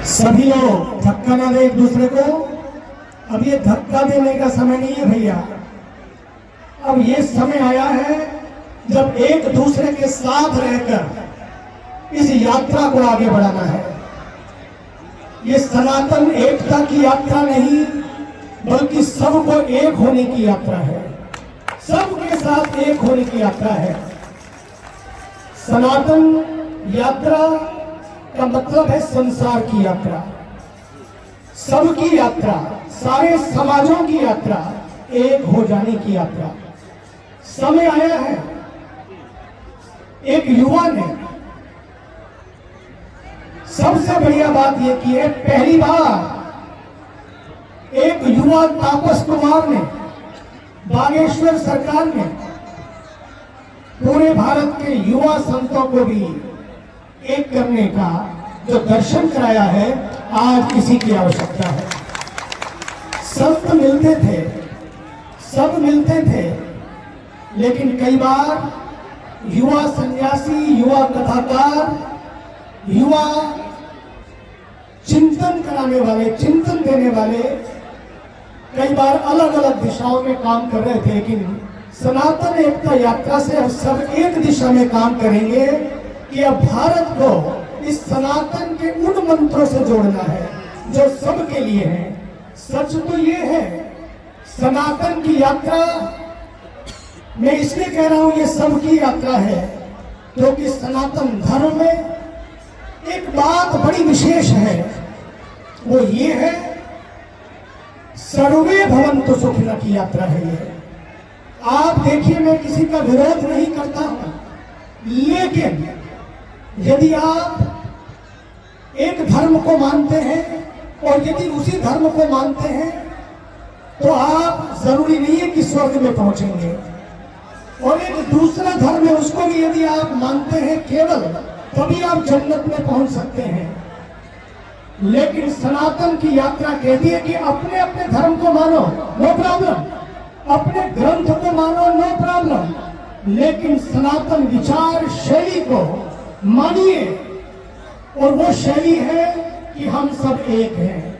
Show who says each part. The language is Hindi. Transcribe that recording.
Speaker 1: सभी लोग धक्का ना दे एक दूसरे को। अब ये धक्का देने का समय नहीं है भैया, अब ये समय आया है जब एक दूसरे के साथ रहकर इस यात्रा को आगे बढ़ाना है। ये सनातन एकता की यात्रा नहीं बल्कि सबको एक होने की यात्रा है, सबके साथ एक होने की यात्रा है। सनातन यात्रा का मतलब है संसार की यात्रा, सबकी यात्रा, सारे समाजों की यात्रा, एक हो जाने की यात्रा। समय आया है, एक युवा ने सबसे बढ़िया बात यह की है, पहली बार एक युवा तापस कुमार ने, बागेश्वर सरकार ने पूरे भारत के युवा संतों को भी एक करने का जो दर्शन कराया है, आज इसी की आवश्यकता है। संत मिलते थे, सब मिलते थे, लेकिन कई बार युवा सन्यासी, युवा कथाकार, युवा चिंतन कराने वाले, चिंतन देने वाले कई बार अलग अलग दिशाओं में काम कर रहे थे। लेकिन सनातन एकता यात्रा से अब सब एक दिशा में काम करेंगे कि अब भारत को इस सनातन के उन मंत्रों से जोड़ना है जो सबके लिए है। सच तो ये है, सनातन की यात्रा मैं इसलिए कह रहा हूं ये सबकी यात्रा है क्योंकि सनातन धर्म में एक बात बड़ी विशेष है, वो ये है सर्वे भवन्तु सुखिनः की यात्रा है ये। आप देखिए, मैं किसी का विरोध नहीं करता हूं, लेकिन यदि आप एक धर्म को मानते हैं और यदि उसी धर्म को मानते हैं तो आप जरूरी नहीं है कि स्वर्ग में पहुंचेंगे, और एक दूसरा धर्म है उसको भी यदि आप मानते हैं केवल तभी आप जन्नत में पहुंच सकते हैं। लेकिन सनातन की यात्रा कहती है कि अपने अपने धर्म को मानो, नो प्रॉब्लम, अपने ग्रंथ को मानो, नो प्रॉब्लम, लेकिन सनातन विचार शैली को मानिए, और वो शैली है कि हम सब एक हैं।